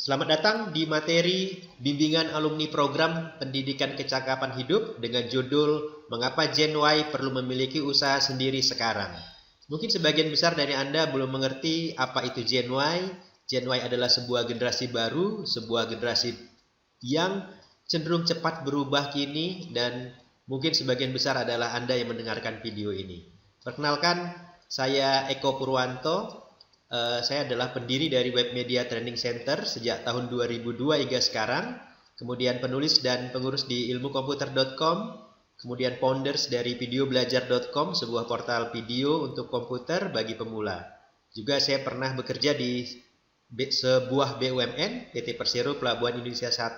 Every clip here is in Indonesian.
Selamat datang di materi bimbingan alumni program Pendidikan Kecakapan Hidup dengan judul Mengapa Gen Y Perlu Memiliki Usaha Sendiri Sekarang. Mungkin sebagian besar dari Anda belum mengerti apa itu Gen Y. Gen Y adalah sebuah generasi baru, sebuah generasi yang cenderung cepat berubah kini, dan mungkin sebagian besar adalah Anda yang mendengarkan video ini. Perkenalkan, saya Eko Purwanto. Saya adalah pendiri dari Web Media Training Center sejak tahun 2002 hingga sekarang. Kemudian penulis dan pengurus di ilmukomputer.com. Kemudian founders dari videobelajar.com, sebuah portal video untuk komputer bagi pemula. Juga saya pernah bekerja di sebuah BUMN, PT Persero Pelabuhan Indonesia 1,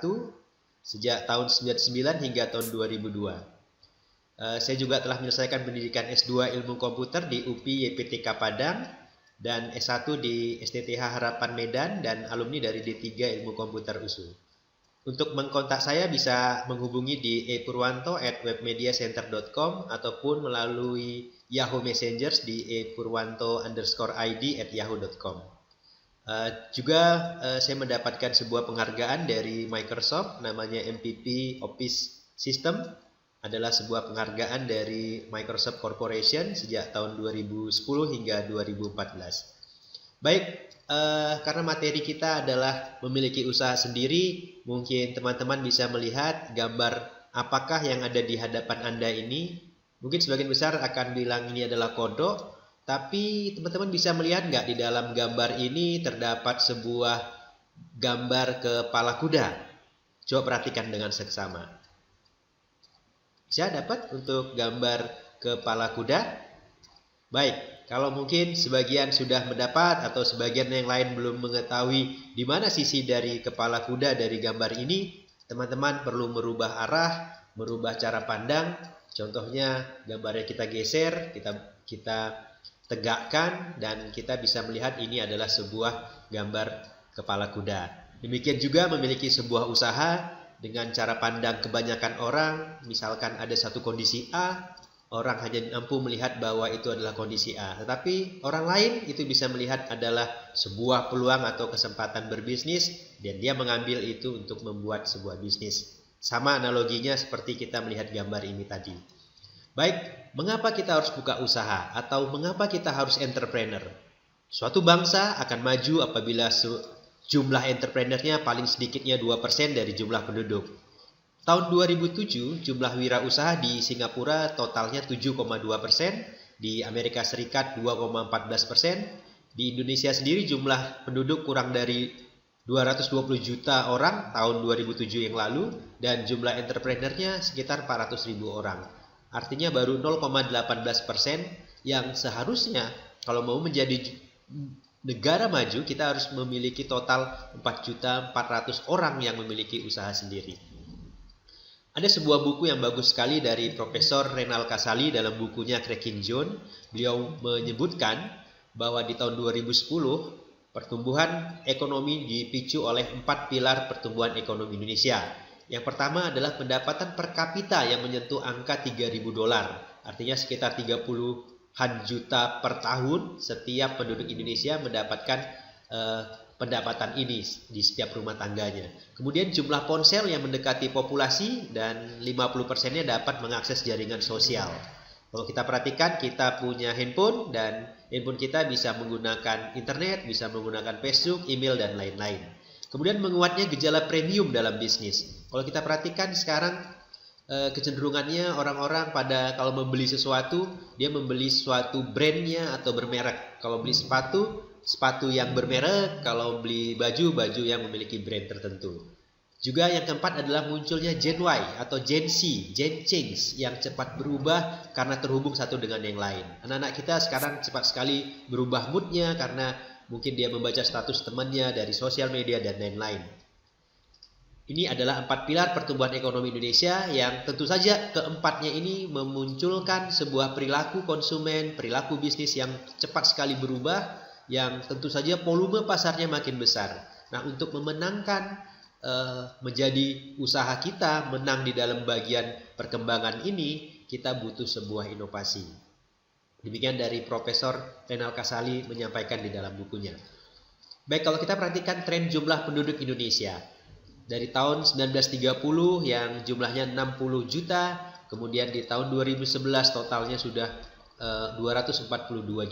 sejak tahun 1999 hingga tahun 2002. Saya juga telah menyelesaikan pendidikan S2 Ilmu Komputer di UPI YPTK Padang, dan S1 di STTH Harapan Medan, dan alumni dari D3 Ilmu Komputer USU. Untuk mengkontak saya bisa menghubungi di epurwanto@webmediacenter.com ataupun melalui Yahoo Messengers di epurwanto_id@yahoo.com. Juga saya mendapatkan sebuah penghargaan dari Microsoft, namanya MVP Office System. Adalah sebuah penghargaan dari Microsoft Corporation sejak tahun 2010 hingga 2014. Baik, karena materi kita adalah memiliki usaha sendiri, mungkin teman-teman bisa melihat gambar apakah yang ada di hadapan Anda ini. Mungkin sebagian besar akan bilang ini adalah kodok, tapi teman-teman bisa melihat nggak di dalam gambar ini terdapat sebuah gambar kepala kuda? Coba perhatikan dengan seksama. Bisa dapat untuk gambar kepala kuda? Baik, kalau mungkin sebagian sudah mendapat atau sebagian yang lain belum mengetahui di mana sisi dari kepala kuda dari gambar ini, teman-teman perlu merubah arah, merubah cara pandang. Contohnya gambarnya kita geser, kita tegakkan, dan kita bisa melihat ini adalah sebuah gambar kepala kuda. Demikian juga memiliki sebuah usaha. Dengan cara pandang kebanyakan orang, misalkan ada satu kondisi A, orang hanya mampu melihat bahwa itu adalah kondisi A. Tetapi orang lain itu bisa melihat adalah sebuah peluang atau kesempatan berbisnis, dan dia mengambil itu untuk membuat sebuah bisnis. Sama analoginya seperti kita melihat gambar ini tadi. Baik, mengapa kita harus buka usaha atau mengapa kita harus entrepreneur? Suatu bangsa akan maju apabila jumlah entrepreneurnya paling sedikitnya 2% dari jumlah penduduk. Tahun 2007, jumlah wirausaha di Singapura totalnya 7,2%, di Amerika Serikat 2,14%, di Indonesia sendiri jumlah penduduk kurang dari 220 juta orang tahun 2007 yang lalu, dan jumlah entrepreneurnya sekitar 400.000 orang. Artinya baru 0,18%, yang seharusnya kalau mau menjadi negara maju, kita harus memiliki total 4.400.000 orang yang memiliki usaha sendiri. Ada sebuah buku yang bagus sekali dari Profesor Renal Kasali dalam bukunya Cracking Zone. Beliau menyebutkan bahwa di tahun 2010, pertumbuhan ekonomi dipicu oleh 4 pilar pertumbuhan ekonomi Indonesia. Yang pertama adalah pendapatan per kapita yang menyentuh angka $3.000. Artinya sekitar 30 juta per tahun setiap penduduk Indonesia mendapatkan pendapatan ini di setiap rumah tangganya. Kemudian jumlah ponsel yang mendekati populasi, dan 50%-nya dapat mengakses jaringan sosial. Kalau kita perhatikan, kita punya handphone, dan handphone kita bisa menggunakan internet, bisa menggunakan Facebook, email, dan lain-lain. Kemudian menguatnya gejala premium dalam bisnis. Kalau kita perhatikan sekarang, kecenderungannya orang-orang pada kalau membeli sesuatu, dia membeli suatu brandnya atau bermerek. Kalau beli sepatu yang bermerek. Kalau beli baju yang memiliki brand tertentu. Juga yang keempat adalah munculnya Gen Y atau Gen Z, Gen Change, yang cepat berubah karena terhubung satu dengan yang lain. Anak-anak kita sekarang cepat sekali berubah moodnya karena mungkin dia membaca status temannya dari sosial media dan lain-lain. Ini adalah 4 pilar pertumbuhan ekonomi Indonesia yang tentu saja keempatnya ini memunculkan sebuah perilaku konsumen, perilaku bisnis yang cepat sekali berubah, yang tentu saja volume pasarnya makin besar. Nah, untuk memenangkan menjadi usaha kita menang di dalam bagian perkembangan ini, kita butuh sebuah inovasi. Demikian dari Profesor Renal Kasali menyampaikan di dalam bukunya. Baik, kalau kita perhatikan tren jumlah penduduk Indonesia dari tahun 1930 yang jumlahnya 60 juta, kemudian di tahun 2011 totalnya sudah 242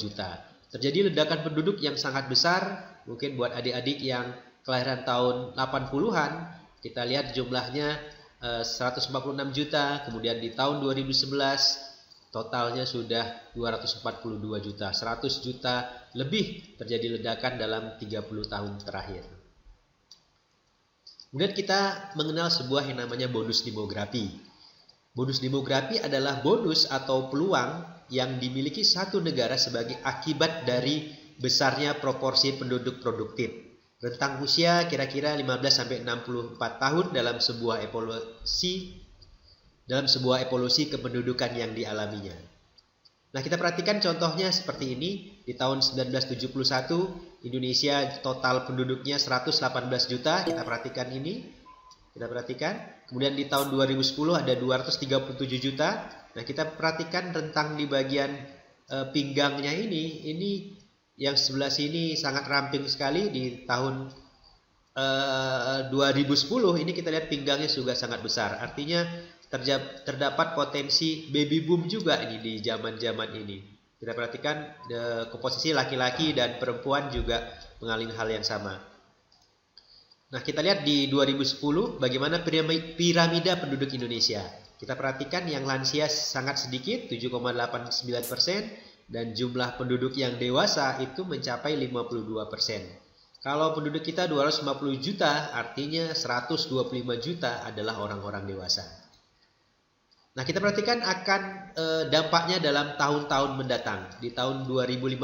juta. Terjadi ledakan penduduk yang sangat besar. Mungkin buat adik-adik yang kelahiran tahun 80-an, kita lihat jumlahnya 146 juta, kemudian di tahun 2011 totalnya sudah 242 juta, 100 juta lebih terjadi ledakan dalam 30 tahun terakhir. Kemudian kita mengenal sebuah yang namanya bonus demografi. Bonus demografi adalah bonus atau peluang yang dimiliki satu negara sebagai akibat dari besarnya proporsi penduduk produktif. Rentang usia kira-kira 15-64 tahun dalam sebuah evolusi kependudukan yang dialaminya. Nah, kita perhatikan contohnya seperti ini. Di tahun 1971 Indonesia total penduduknya 118 juta. Kita perhatikan ini. Kita perhatikan. Kemudian di tahun 2010 ada 237 juta. Nah, kita perhatikan rentang di bagian pinggangnya ini yang sebelah sini sangat ramping sekali. Di tahun 2010 ini kita lihat pinggangnya juga sangat besar. Artinya terdapat potensi baby boom juga ini di zaman-zaman ini. Kita perhatikan komposisi laki-laki dan perempuan juga mengalami hal yang sama. Nah, kita lihat di 2010 bagaimana piramida penduduk Indonesia. Kita perhatikan yang lansia sangat sedikit, 7,89%, dan jumlah penduduk yang dewasa itu mencapai 52%. Kalau penduduk kita 250 juta, artinya 125 juta adalah orang-orang dewasa. Nah, kita perhatikan akan dampaknya dalam tahun-tahun mendatang. Di tahun 2015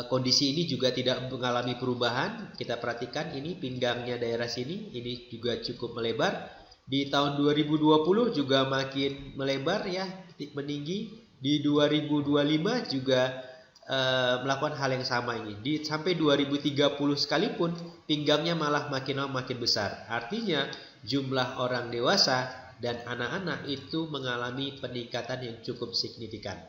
kondisi ini juga tidak mengalami perubahan. Kita perhatikan ini pinggangnya daerah sini, ini juga cukup melebar. Di tahun 2020 juga makin melebar ya, meninggi. Di 2025 juga melakukan hal yang sama ini. Sampai 2030 sekalipun pinggangnya malah makin lama makin besar. Artinya jumlah orang dewasa dan anak-anak itu mengalami peningkatan yang cukup signifikan.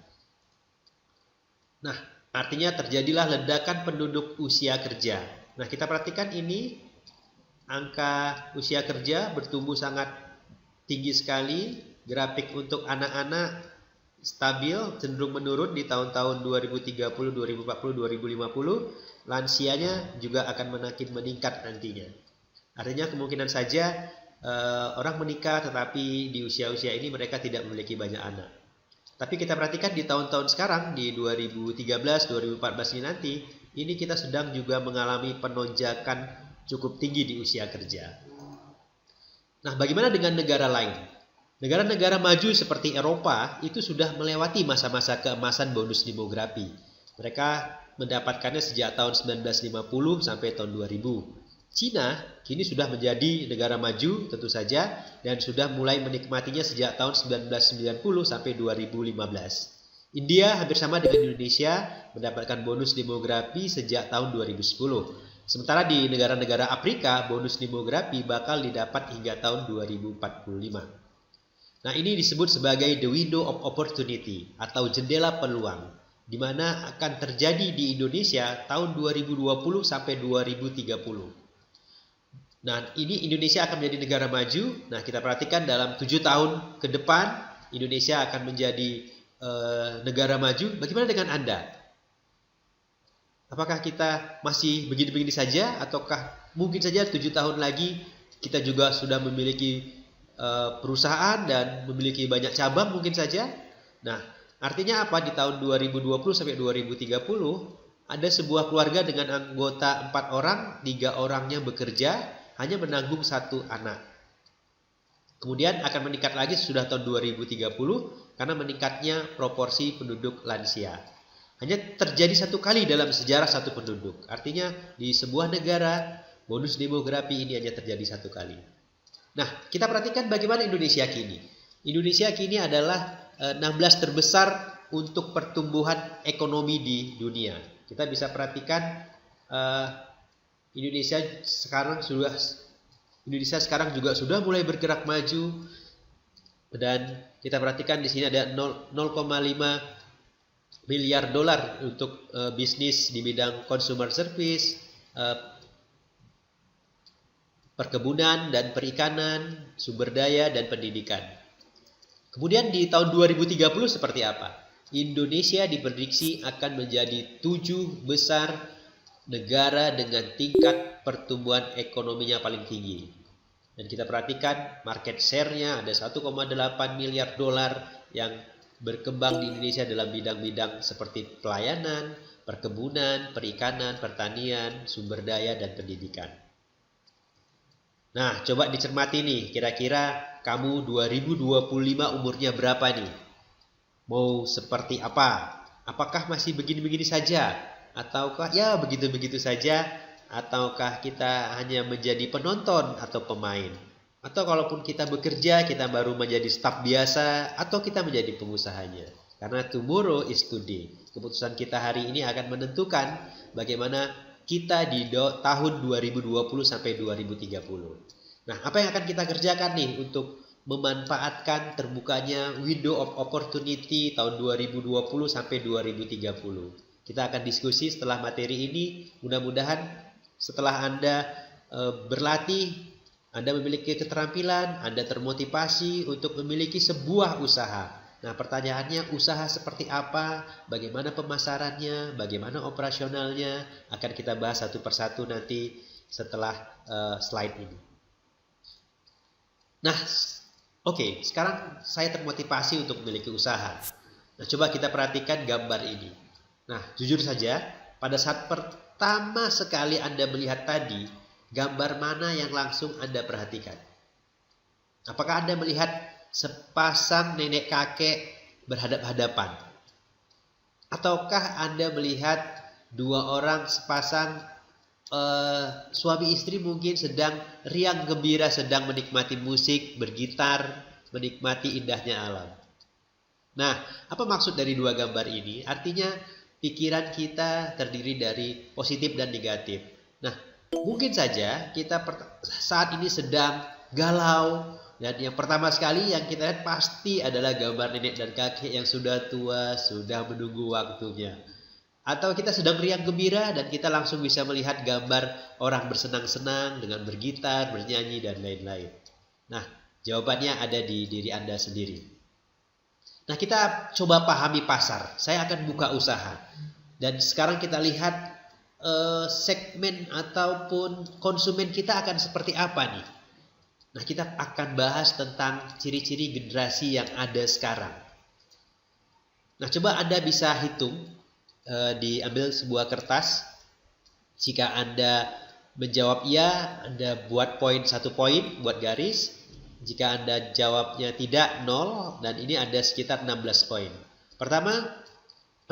Nah, artinya terjadilah ledakan penduduk usia kerja. Nah, kita perhatikan ini angka usia kerja bertumbuh sangat tinggi sekali. Grafik untuk anak-anak stabil, cenderung menurun di tahun-tahun 2030, 2040, 2050. Lansianya juga akan makin meningkat nantinya. Artinya kemungkinan saja orang menikah tetapi di usia-usia ini mereka tidak memiliki banyak anak. Tapi kita perhatikan di tahun-tahun sekarang, di 2013, 2014 ini nanti, ini kita sedang juga mengalami penonjakan cukup tinggi di usia kerja. Nah, bagaimana dengan negara lain? Negara-negara maju seperti Eropa itu sudah melewati masa-masa keemasan bonus demografi. Mereka mendapatkannya sejak tahun 1950 sampai tahun 2000. Cina kini sudah menjadi negara maju tentu saja dan sudah mulai menikmatinya sejak tahun 1990 sampai 2015. India hampir sama dengan Indonesia mendapatkan bonus demografi sejak tahun 2010. Sementara di negara-negara Afrika bonus demografi bakal didapat hingga tahun 2045. Nah, ini disebut sebagai the window of opportunity atau jendela peluang, di mana akan terjadi di Indonesia tahun 2020 sampai 2030. Nah, ini Indonesia akan menjadi negara maju. Nah, kita perhatikan dalam 7 tahun ke depan Indonesia akan menjadi negara maju. Bagaimana dengan Anda? Apakah kita masih begini-begini saja ataukah mungkin saja 7 tahun lagi kita juga sudah memiliki perusahaan dan memiliki banyak cabang mungkin saja? Nah, artinya apa? Di tahun 2020 sampai 2030 ada sebuah keluarga dengan anggota 4 orang, 3 orangnya bekerja, hanya menanggung 1 anak. Kemudian akan meningkat lagi sudah tahun 2030 karena meningkatnya proporsi penduduk lansia. Hanya terjadi 1 kali dalam sejarah 1 penduduk. Artinya di sebuah negara bonus demografi ini hanya terjadi 1 kali. Nah, kita perhatikan bagaimana Indonesia kini. Indonesia kini adalah 16 terbesar untuk pertumbuhan ekonomi di dunia. Kita bisa perhatikan Indonesia sekarang juga sudah mulai bergerak maju, dan kita perhatikan di sini ada 0,5 miliar dolar untuk bisnis di bidang consumer service, perkebunan dan perikanan, sumber daya dan pendidikan. Kemudian di tahun 2030 seperti apa? Indonesia diprediksi akan menjadi 7 besar negara dengan tingkat pertumbuhan ekonominya paling tinggi. Dan kita perhatikan market share-nya ada 1,8 miliar dolar yang berkembang di Indonesia dalam bidang-bidang seperti pelayanan, perkebunan, perikanan, pertanian, sumber daya, dan pendidikan. Nah, coba dicermati nih, kira-kira kamu 2025 umurnya berapa nih? Mau seperti apa? Apakah masih begini-begini saja? Ataukah ya begitu-begitu saja? Ataukah kita hanya menjadi penonton atau pemain? Atau kalaupun kita bekerja, kita baru menjadi staf biasa, atau kita menjadi pengusahanya? Karena tomorrow is today. Keputusan kita hari ini akan menentukan bagaimana kita di tahun 2020 sampai 2030. Nah, apa yang akan kita kerjakan nih untuk memanfaatkan terbukanya window of opportunity tahun 2020 sampai 2030. Kita akan diskusi setelah materi ini. Mudah-mudahan setelah Anda berlatih, Anda memiliki keterampilan, Anda termotivasi untuk memiliki sebuah usaha. Nah, pertanyaannya, usaha seperti apa, bagaimana pemasarannya, bagaimana operasionalnya, akan kita bahas satu persatu nanti setelah slide ini. Nah, oke, sekarang saya termotivasi untuk memiliki usaha. Nah, coba kita perhatikan gambar ini. Nah, jujur saja, pada saat pertama sekali Anda melihat tadi, gambar mana yang langsung Anda perhatikan? Apakah Anda melihat sepasang nenek kakek berhadap-hadapan? Ataukah Anda melihat dua orang sepasang suami istri mungkin sedang riang gembira, sedang menikmati musik, bergitar, menikmati indahnya alam? Nah, apa maksud dari dua gambar ini? Artinya pikiran kita terdiri dari positif dan negatif. Nah, mungkin saja kita saat ini sedang galau, dan yang pertama sekali yang kita lihat pasti adalah gambar nenek dan kakek yang sudah tua, sudah menunggu waktunya. Atau kita sedang riang gembira dan kita langsung bisa melihat gambar orang bersenang-senang dengan bergitar, bernyanyi, dan lain-lain. Nah, jawabannya ada di diri Anda sendiri. Nah, kita coba pahami pasar. Saya akan buka usaha. Dan sekarang kita lihat segmen ataupun konsumen kita akan seperti apa nih? Nah, kita akan bahas tentang ciri-ciri generasi yang ada sekarang. Nah, coba Anda bisa hitung, diambil sebuah kertas. Jika Anda menjawab iya, Anda buat poin 1 poin, buat garis. Jika Anda jawabnya tidak, 0, dan ini ada sekitar 16 poin. Pertama,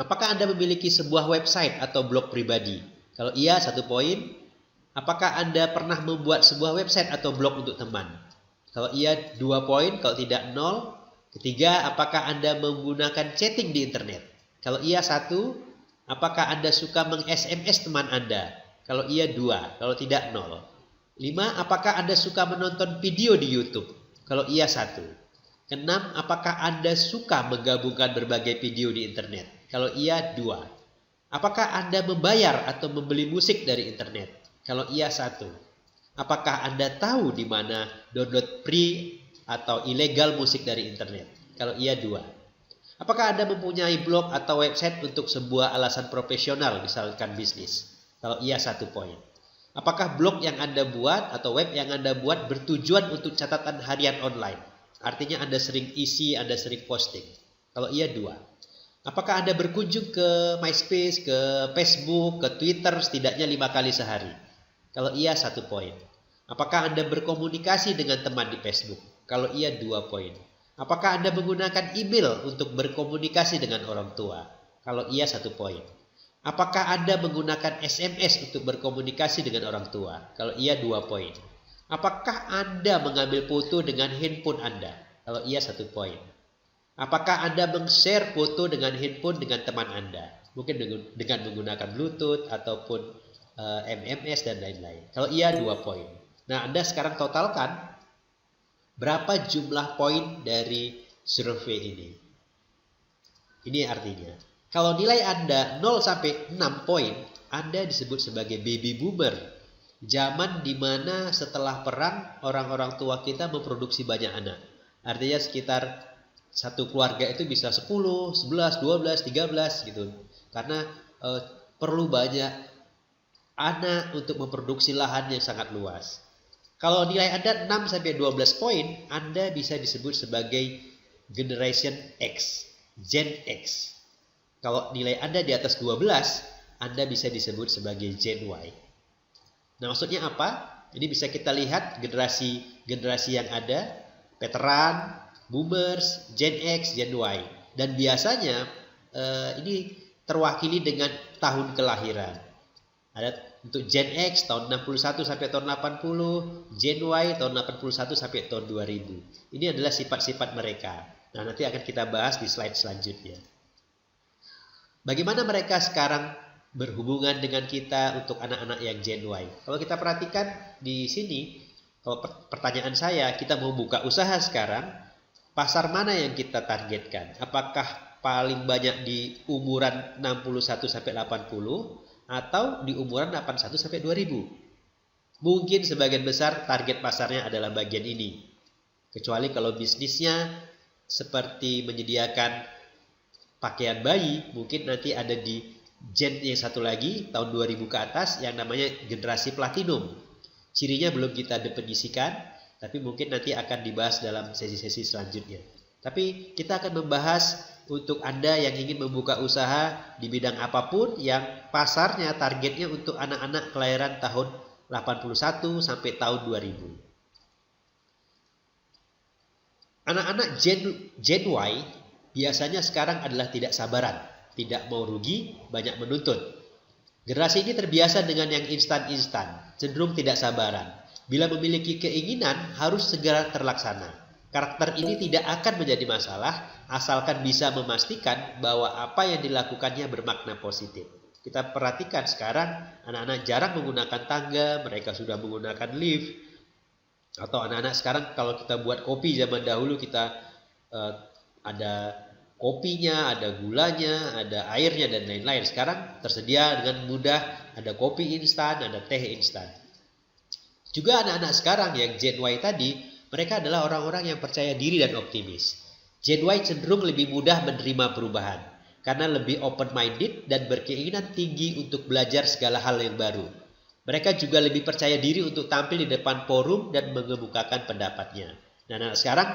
apakah Anda memiliki sebuah website atau blog pribadi? Kalau iya, 1 poin. Apakah Anda pernah membuat sebuah website atau blog untuk teman? Kalau iya, 2 poin. Kalau tidak, 0. Ketiga, apakah Anda menggunakan chatting di internet? Kalau iya, 1. Apakah Anda suka meng-SMS teman Anda? Kalau iya, 2. Kalau tidak, 0. 5. Apakah Anda suka menonton video di YouTube? Kalau iya, 1. 6. Apakah Anda suka menggabungkan berbagai video di internet? Kalau iya, 2. Apakah Anda membayar atau membeli musik dari internet? Kalau iya, 1. Apakah Anda tahu di mana download free atau ilegal musik dari internet? Kalau iya, 2. Apakah Anda mempunyai blog atau website untuk sebuah alasan profesional, misalkan bisnis? Kalau iya, 1 poin. Apakah blog yang Anda buat atau web yang Anda buat bertujuan untuk catatan harian online? Artinya Anda sering isi, Anda sering posting. Kalau iya, 2. Apakah Anda berkunjung ke MySpace, ke Facebook, ke Twitter setidaknya 5 kali sehari? Kalau iya, 1 poin. Apakah Anda berkomunikasi dengan teman di Facebook? Kalau iya, 2 poin. Apakah Anda menggunakan email untuk berkomunikasi dengan orang tua? Kalau iya, 1 poin. Apakah Anda menggunakan SMS untuk berkomunikasi dengan orang tua? Kalau iya, 2 poin. Apakah Anda mengambil foto dengan handphone Anda? Kalau iya, 1 poin. Apakah Anda meng-share foto dengan handphone dengan teman Anda? Mungkin dengan menggunakan Bluetooth ataupun MMS dan lain-lain. Kalau iya, 2 poin. Nah, Anda sekarang totalkan berapa jumlah poin dari survei ini. Ini artinya, kalau nilai Anda 0 sampai 6 poin, Anda disebut sebagai baby boomer. Zaman dimana setelah perang orang-orang tua kita memproduksi banyak anak. Artinya sekitar satu keluarga itu bisa 10, 11, 12, 13 gitu. Karena perlu banyak anak untuk memproduksi lahan yang sangat luas. Kalau nilai Anda 6 sampai 12 poin, Anda bisa disebut sebagai Generation X, Gen X. Kalau nilai Anda di atas 12, Anda bisa disebut sebagai Gen Y. Nah, maksudnya apa? Ini bisa kita lihat generasi yang ada, veteran, boomers, Gen X, Gen Y. Dan biasanya ini terwakili dengan tahun kelahiran. Ada untuk Gen X tahun 61 sampai tahun 80, Gen Y tahun 81 sampai tahun 2000. Ini adalah sifat-sifat mereka. Nah, nanti akan kita bahas di slide selanjutnya. Bagaimana mereka sekarang berhubungan dengan kita untuk anak-anak yang Gen Y? Kalau kita perhatikan di sini, kalau pertanyaan saya, kita mau buka usaha sekarang, pasar mana yang kita targetkan? Apakah paling banyak di umuran 61 sampai 80 atau di umuran 81 sampai 2000? Mungkin sebagian besar target pasarnya adalah bagian ini. Kecuali kalau bisnisnya seperti menyediakan pakaian bayi, mungkin nanti ada di gen yang satu lagi tahun 2000 ke atas yang namanya generasi platinum. Cirinya belum kita definisikan, tapi mungkin nanti akan dibahas dalam sesi-sesi selanjutnya. Tapi kita akan membahas untuk Anda yang ingin membuka usaha di bidang apapun yang pasarnya targetnya untuk anak-anak kelahiran tahun 81 sampai tahun 2000. Anak-anak Gen Y biasanya sekarang adalah tidak sabaran, tidak mau rugi, banyak menuntut. Generasi ini terbiasa dengan yang instan-instan, cenderung tidak sabaran. Bila memiliki keinginan harus segera terlaksana. Karakter ini tidak akan menjadi masalah asalkan bisa memastikan bahwa apa yang dilakukannya bermakna positif. Kita perhatikan sekarang anak-anak jarang menggunakan tangga, mereka sudah menggunakan lift. Atau anak-anak sekarang kalau kita buat kopi zaman dahulu kita ada kopinya, ada gulanya, ada airnya dan lain-lain. Sekarang tersedia dengan mudah, ada kopi instan, ada teh instan. Juga anak-anak sekarang yang Gen Y tadi, mereka adalah orang-orang yang percaya diri dan optimis. Gen Y cenderung lebih mudah menerima perubahan karena lebih open-minded dan berkeinginan tinggi untuk belajar segala hal yang baru. Mereka juga lebih percaya diri untuk tampil di depan forum dan mengemukakan pendapatnya. Nah, anak sekarang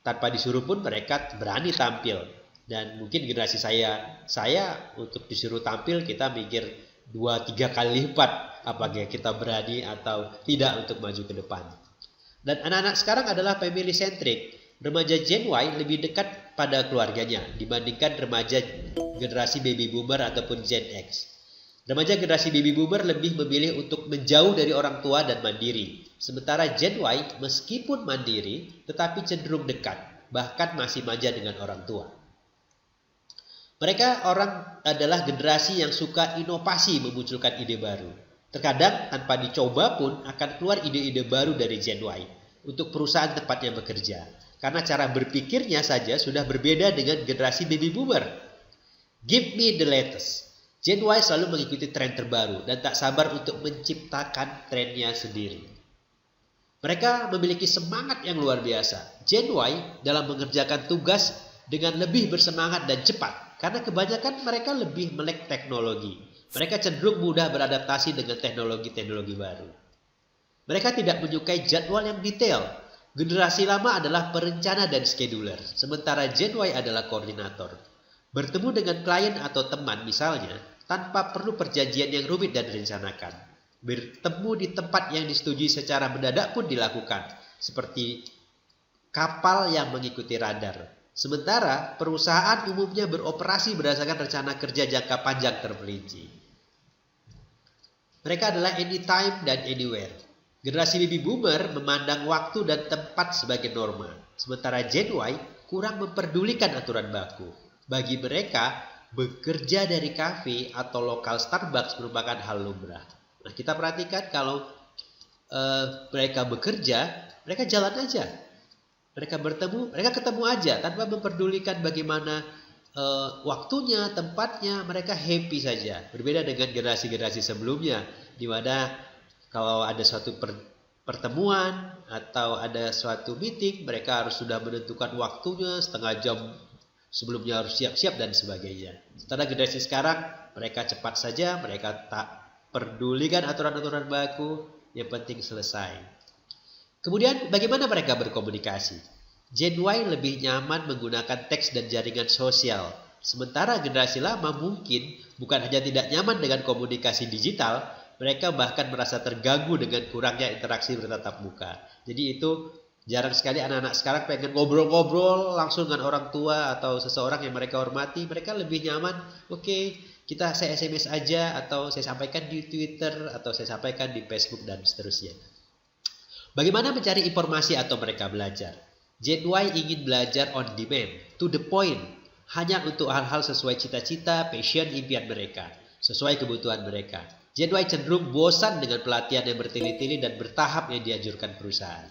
tanpa disuruh pun mereka berani tampil. Dan mungkin generasi saya untuk disuruh tampil kita mikir 2-3 kali lipat apakah kita berani atau tidak untuk maju ke depan. Dan anak-anak sekarang adalah family centric. Remaja Gen Y lebih dekat pada keluarganya dibandingkan remaja generasi baby boomer ataupun Gen X. Remaja generasi baby boomer lebih memilih untuk menjauh dari orang tua dan mandiri. Sementara Gen Y meskipun mandiri tetapi cenderung dekat, bahkan masih manja dengan orang tua. Mereka adalah generasi yang suka inovasi memunculkan ide baru. Terkadang tanpa dicoba pun akan keluar ide-ide baru dari Gen Y untuk perusahaan tempatnya bekerja. Karena cara berpikirnya saja sudah berbeda dengan generasi baby boomer. Give me the latest. Gen Y selalu mengikuti tren terbaru dan tak sabar untuk menciptakan trennya sendiri. Mereka memiliki semangat yang luar biasa. Gen Y dalam mengerjakan tugas dengan lebih bersemangat dan cepat. Karena kebanyakan mereka lebih melek teknologi. Mereka cenderung mudah beradaptasi dengan teknologi-teknologi baru. Mereka tidak menyukai jadwal yang detail. Generasi lama adalah perencana dan scheduler. Sementara Gen Y adalah koordinator. Bertemu dengan klien atau teman misalnya, tanpa perlu perjanjian yang rumit dan direncanakan. Bertemu di tempat yang disetujui secara mendadak pun dilakukan. Seperti kapal yang mengikuti radar. Sementara perusahaan umumnya beroperasi berdasarkan rencana kerja jangka panjang terperinci. Mereka adalah anytime dan anywhere. Generasi baby boomer memandang waktu dan tempat sebagai norma. Sementara Gen Y kurang memperdulikan aturan baku. Bagi mereka, bekerja dari kafe atau lokal Starbucks merupakan hal lumrah. Nah, kita perhatikan kalau mereka bekerja, mereka jalan aja. Mereka ketemu aja tanpa memperdulikan bagaimana waktunya, tempatnya, mereka happy saja. Berbeda dengan generasi-generasi sebelumnya, di mana kalau ada suatu pertemuan atau ada suatu meeting, mereka harus sudah menentukan waktunya setengah jam sebelumnya, harus siap-siap dan sebagainya. Setelah generasi sekarang, mereka cepat saja, mereka tak pedulikan aturan-aturan baku, yang penting selesai. Kemudian bagaimana mereka berkomunikasi? Gen Y lebih nyaman menggunakan teks dan jaringan sosial. Sementara generasi lama mungkin bukan hanya tidak nyaman dengan komunikasi digital, mereka bahkan merasa terganggu dengan kurangnya interaksi bertatap muka. Jadi itu jarang sekali anak-anak sekarang pengen ngobrol-ngobrol langsung dengan orang tua atau seseorang yang mereka hormati. Mereka lebih nyaman, saya SMS aja, atau saya sampaikan di Twitter, atau saya sampaikan di Facebook, dan seterusnya. Bagaimana mencari informasi atau mereka belajar? Gen Y ingin belajar on demand, to the point, hanya untuk hal-hal sesuai cita-cita, passion, impian mereka, sesuai kebutuhan mereka. Gen Y cenderung bosan dengan pelatihan yang bertele-tele dan bertahap yang dianjurkan perusahaan.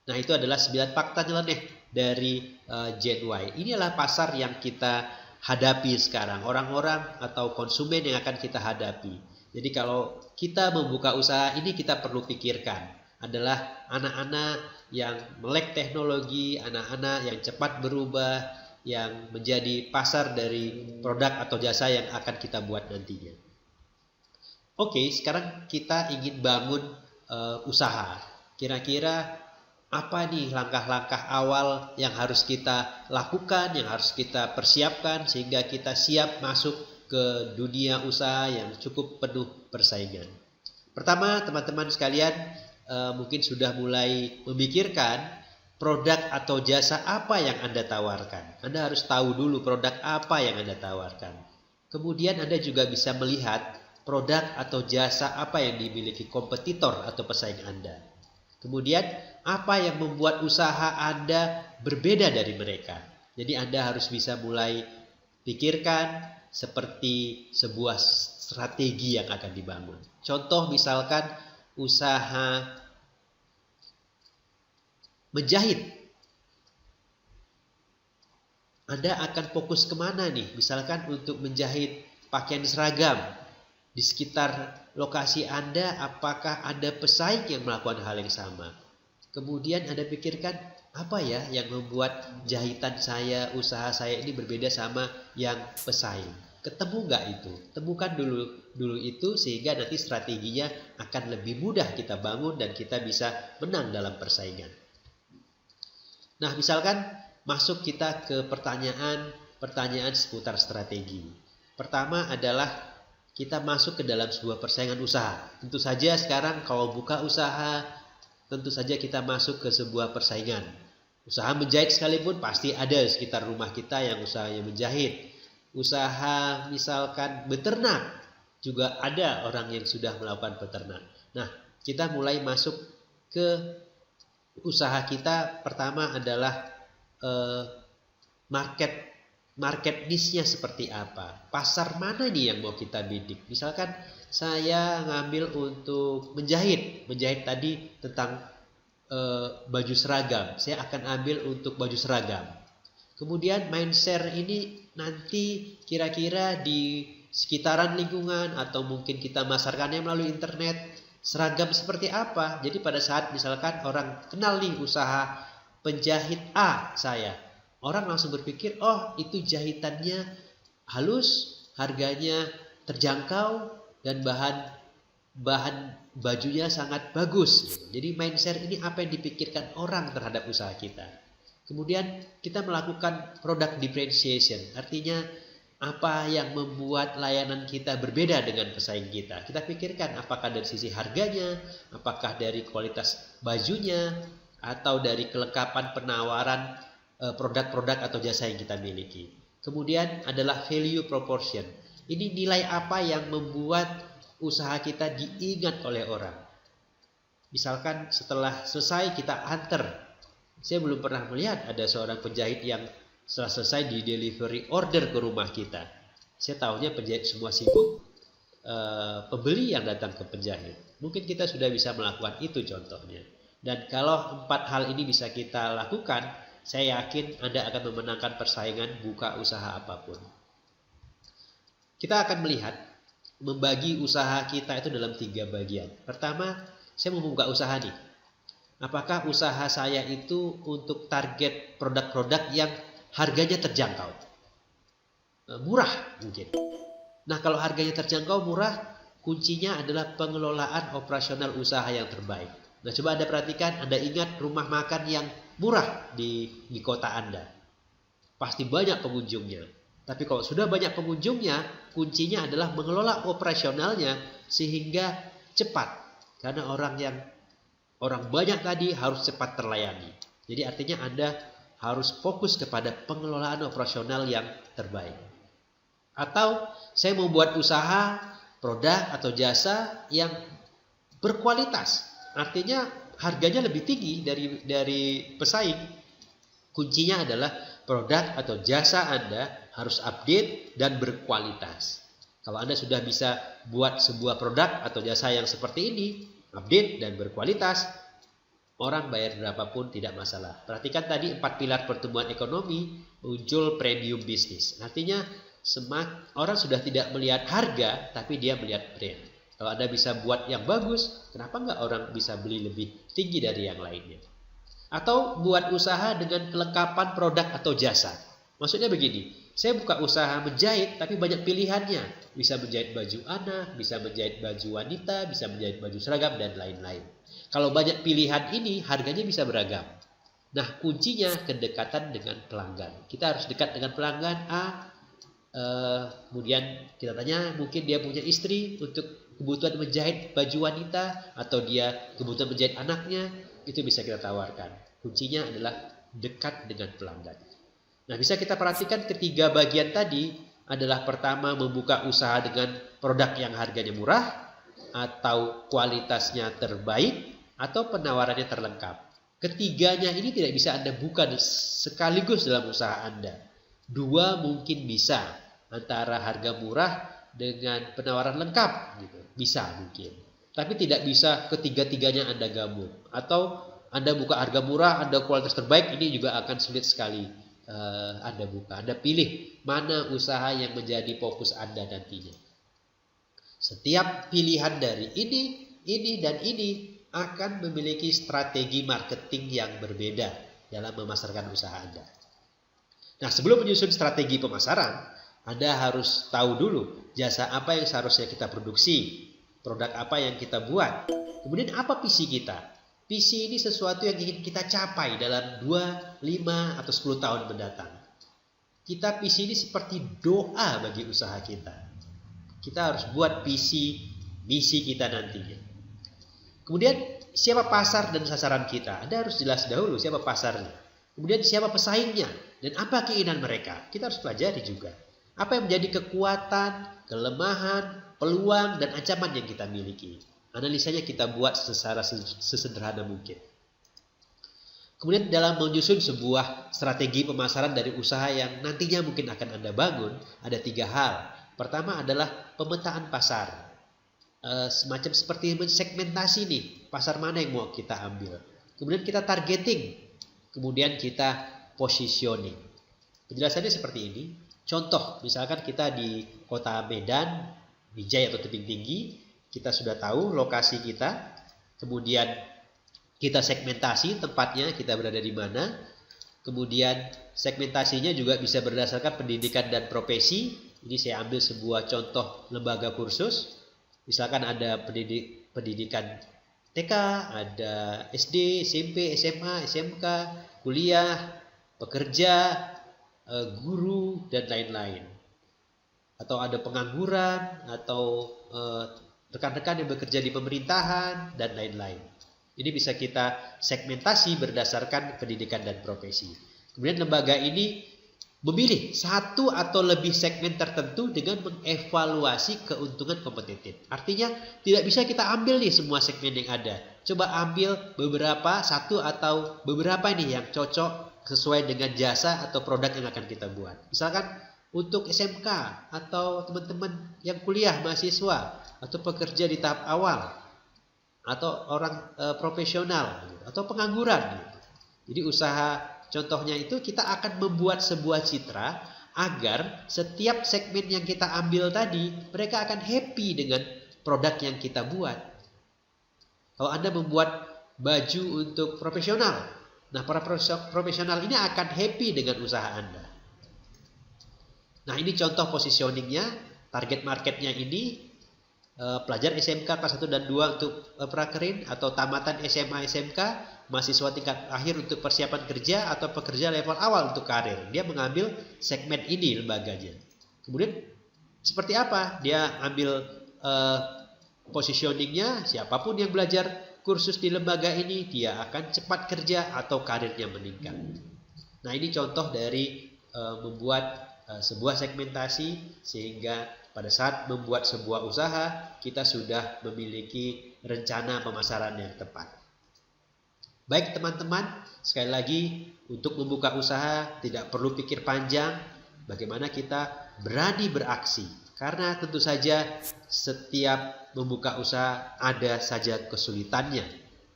Nah, itu adalah 9 fakta nyeleneh dari Gen Y. Inilah pasar yang kita hadapi sekarang, orang-orang atau konsumen yang akan kita hadapi. Jadi kalau kita membuka usaha ini, kita perlu pikirkan adalah anak-anak yang melek teknologi, anak-anak yang cepat berubah, yang menjadi pasar dari produk atau jasa yang akan kita buat nantinya. Sekarang kita ingin bangun usaha. Kira-kira apa nih langkah-langkah awal yang harus kita lakukan, yang harus kita persiapkan sehingga kita siap masuk ke dunia usaha yang cukup penuh persaingan. Pertama, teman-teman sekalian mungkin sudah mulai memikirkan produk atau jasa apa yang Anda tawarkan. Anda harus tahu dulu produk apa yang Anda tawarkan. Kemudian Anda juga bisa melihat produk atau jasa apa yang dimiliki kompetitor atau pesaing Anda. Kemudian apa yang membuat usaha Anda berbeda dari mereka. Jadi Anda harus bisa mulai pikirkan seperti sebuah strategi yang akan dibangun. Contoh misalkan usaha menjahit. Anda akan fokus kemana nih? Misalkan untuk menjahit pakaian seragam. Di sekitar lokasi Anda, apakah ada pesaing yang melakukan hal yang sama? Kemudian Anda pikirkan, apa ya yang membuat jahitan saya, usaha saya ini berbeda sama yang pesaing? Ketemu nggak itu? Temukan dulu itu sehingga nanti strateginya akan lebih mudah kita bangun dan kita bisa menang dalam persaingan. Nah, misalkan masuk kita ke pertanyaan seputar strategi. Pertama adalah kita masuk ke dalam sebuah persaingan usaha. Tentu saja sekarang kalau buka usaha, tentu saja kita masuk ke sebuah persaingan. Usaha menjahit sekalipun pasti ada di sekitar rumah kita yang usahanya menjahit. Usaha misalkan beternak, juga ada orang yang sudah melakukan peternak. Nah, kita mulai masuk ke usaha kita. Pertama adalah market niche-nya seperti apa, pasar mana nih yang mau kita bidik. Misalkan saya ngambil untuk menjahit tadi tentang baju seragam, saya akan ambil untuk baju seragam. Kemudian mindshare ini nanti kira-kira di sekitaran lingkungan atau mungkin kita masarkannya melalui internet, seragam seperti apa. Jadi pada saat misalkan orang kenal nih usaha penjahit A saya, orang langsung berpikir, oh itu jahitannya halus, harganya terjangkau, dan bahan bajunya sangat bagus. Jadi mindset ini apa yang dipikirkan orang terhadap usaha kita. Kemudian kita melakukan product differentiation, artinya apa yang membuat layanan kita berbeda dengan pesaing kita. Kita pikirkan apakah dari sisi harganya, apakah dari kualitas bajunya, atau dari kelengkapan penawaran produk-produk atau jasa yang kita miliki. Kemudian adalah value proportion. Ini nilai apa yang membuat usaha kita diingat oleh orang. Misalkan setelah selesai kita antar. Saya belum pernah melihat ada seorang penjahit yang setelah selesai di delivery order ke rumah kita. Saya tahunya penjahit semua sibuk, pembeli yang datang ke penjahit. Mungkin kita sudah bisa melakukan itu contohnya. Dan kalau 4 hal ini bisa kita lakukan, saya yakin Anda akan memenangkan persaingan buka usaha apapun. Kita akan melihat membagi usaha kita itu dalam 3 bagian. Pertama, saya mau membuka usaha nih. Apakah usaha saya itu untuk target produk-produk yang harganya terjangkau? Murah mungkin. Nah, kalau harganya terjangkau murah, kuncinya adalah pengelolaan operasional usaha yang terbaik. Nah, coba Anda perhatikan, Anda ingat rumah makan yang murah di kota Anda. Pasti banyak pengunjungnya. Tapi kalau sudah banyak pengunjungnya, kuncinya adalah mengelola operasionalnya sehingga cepat. Karena orang banyak tadi harus cepat terlayani. Jadi artinya Anda harus fokus kepada pengelolaan operasional yang terbaik. Atau saya mau buat usaha, produk atau jasa yang berkualitas. Artinya harganya lebih tinggi dari pesaing. Kuncinya adalah produk atau jasa Anda harus update dan berkualitas. Kalau Anda sudah bisa buat sebuah produk atau jasa yang seperti ini, update dan berkualitas, orang bayar berapapun tidak masalah. Perhatikan tadi 4 pilar pertumbuhan ekonomi, muncul premium bisnis. Artinya orang sudah tidak melihat harga, tapi dia melihat brand. Kalau Anda bisa buat yang bagus, kenapa nggak orang bisa beli lebih tinggi dari yang lainnya? Atau buat usaha dengan kelengkapan produk atau jasa. Maksudnya begini, saya buka usaha menjahit tapi banyak pilihannya. Bisa menjahit baju anak, bisa menjahit baju wanita, bisa menjahit baju seragam, dan lain-lain. Kalau banyak pilihan ini, harganya bisa beragam. Nah, kuncinya kedekatan dengan pelanggan. Kita harus dekat dengan pelanggan kemudian kita tanya, mungkin dia punya istri untuk kebutuhan menjahit baju wanita, atau dia kebutuhan menjahit anaknya, itu bisa kita tawarkan. Kuncinya adalah dekat dengan pelanggan. Nah, bisa kita perhatikan ketiga bagian tadi adalah pertama membuka usaha dengan produk yang harganya murah, atau kualitasnya terbaik, atau penawarannya terlengkap. Ketiganya ini tidak bisa Anda buka sekaligus dalam usaha Anda. 2 mungkin bisa, antara harga murah dengan penawaran lengkap gitu. Bisa mungkin. Tapi tidak bisa ketiga-tiganya Anda gabung. Atau Anda buka harga murah, Anda kualitas terbaik, ini juga akan sulit sekali Anda buka. Anda pilih mana usaha yang menjadi fokus Anda nantinya. Setiap pilihan dari ini dan ini akan memiliki strategi marketing yang berbeda dalam memasarkan usaha Anda. Nah, sebelum menyusun strategi pemasaran, Anda harus tahu dulu jasa apa yang seharusnya kita produksi, produk apa yang kita buat, kemudian apa visi kita. Visi ini sesuatu yang ingin kita capai dalam 2, 5, atau 10 tahun mendatang. Kita visi ini seperti doa bagi usaha kita. Kita harus buat visi, misi kita nantinya. Kemudian siapa pasar dan sasaran kita? Anda harus jelas dahulu siapa pasarnya. Kemudian siapa pesaingnya dan apa keinginan mereka. Kita harus pelajari juga. Apa yang menjadi kekuatan, kelemahan, peluang, dan ancaman yang kita miliki. Analisanya kita buat secara sesederhana mungkin. Kemudian dalam menyusun sebuah strategi pemasaran dari usaha yang nantinya mungkin akan Anda bangun, ada 3 hal. Pertama adalah pemetaan pasar. Semacam seperti mensegmentasi nih, pasar mana yang mau kita ambil. Kemudian kita targeting. Kemudian kita positioning. Penjelasannya seperti ini. Contoh, misalkan kita di kota Medan, Bijai atau tebing tinggi, kita sudah tahu lokasi kita, kemudian kita segmentasi tempatnya, kita berada di mana, kemudian segmentasinya juga bisa berdasarkan pendidikan dan profesi. Ini saya ambil sebuah contoh lembaga kursus, misalkan ada pendidikan TK, ada SD, SMP, SMA, SMK, kuliah, pekerja, guru, dan lain-lain. Atau ada pengangguran, atau rekan-rekan yang bekerja di pemerintahan, dan lain-lain. Ini bisa kita segmentasi berdasarkan pendidikan dan profesi. Kemudian lembaga ini memilih satu atau lebih segmen tertentu dengan mengevaluasi keuntungan kompetitif. Artinya tidak bisa kita ambil nih semua segmen yang ada. Coba ambil beberapa, satu atau beberapa nih yang cocok sesuai dengan jasa atau produk yang akan kita buat. Misalkan untuk SMK atau teman-teman yang kuliah, mahasiswa, atau pekerja di tahap awal, atau orang profesional, atau pengangguran. Jadi usaha contohnya itu kita akan membuat sebuah citra agar setiap segmen yang kita ambil tadi, mereka akan happy dengan produk yang kita buat. Kalau Anda membuat baju untuk profesional, nah para profesional ini akan happy dengan usaha Anda. Nah ini contoh positioningnya, target marketnya ini pelajar SMK kelas 1 dan 2 untuk prakerin atau tamatan SMA SMK, mahasiswa tingkat akhir untuk persiapan kerja atau pekerja level awal untuk karir. Dia mengambil segmen ini lembaganya. Kemudian seperti apa? Dia ambil positioningnya, siapapun yang belajar kursus di lembaga ini dia akan cepat kerja atau karirnya meningkat. Nah ini contoh dari membuat sebuah segmentasi sehingga pada saat membuat sebuah usaha kita sudah memiliki rencana pemasaran yang tepat. Baik teman-teman, sekali lagi untuk membuka usaha tidak perlu pikir panjang, bagaimana kita berani beraksi. Karena tentu saja setiap membuka usaha ada saja kesulitannya.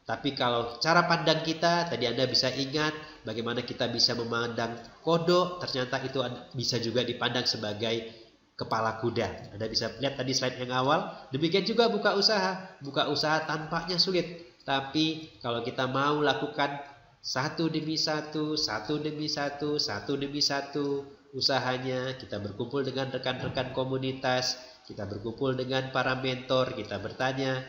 Tapi kalau cara pandang kita, tadi Anda bisa ingat bagaimana kita bisa memandang kodok, ternyata itu bisa juga dipandang sebagai kepala kuda. Anda bisa lihat tadi slide yang awal, demikian juga buka usaha. Buka usaha tampaknya sulit, tapi kalau kita mau lakukan satu demi satu usahanya, kita berkumpul dengan rekan-rekan komunitas, kita berkumpul dengan para mentor, kita bertanya,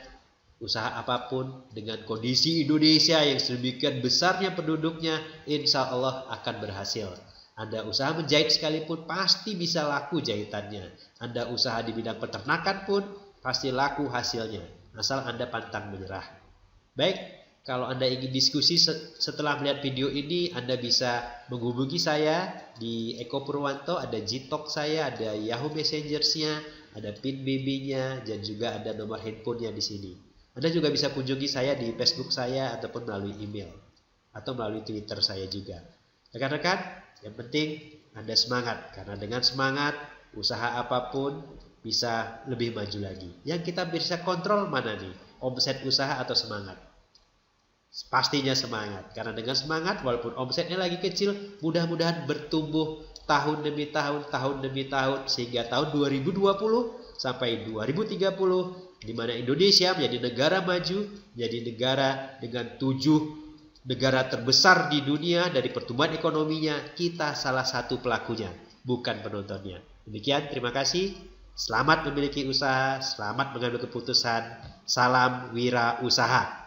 usaha apapun dengan kondisi Indonesia yang sedemikian besarnya penduduknya, insya Allah akan berhasil. Anda usaha menjahit sekalipun pasti bisa laku jahitannya. Anda usaha di bidang peternakan pun pasti laku hasilnya, asal Anda pantang menyerah. Baik, kalau Anda ingin diskusi setelah melihat video ini, Anda bisa menghubungi saya di Eko Purwanto, ada Gtalk saya, ada Yahoo Messenger-nya, ada PIN BB-nya, dan juga ada nomor handphonenya di sini. Anda juga bisa kunjungi saya di Facebook saya ataupun melalui email atau melalui Twitter saya juga. Rekan-rekan, yang penting Anda semangat, karena dengan semangat usaha apapun bisa lebih maju lagi. Yang kita bisa kontrol mana nih? Omset usaha atau semangat? Pastinya semangat, karena dengan semangat walaupun omsetnya lagi kecil, mudah-mudahan bertumbuh tahun demi tahun, sehingga tahun 2020 sampai 2030 di mana Indonesia menjadi negara maju, menjadi negara dengan 7 negara terbesar di dunia dari pertumbuhan ekonominya. Kita salah satu pelakunya, bukan penontonnya. Demikian, terima kasih. Selamat memiliki usaha, selamat mengambil keputusan. Salam wira usaha.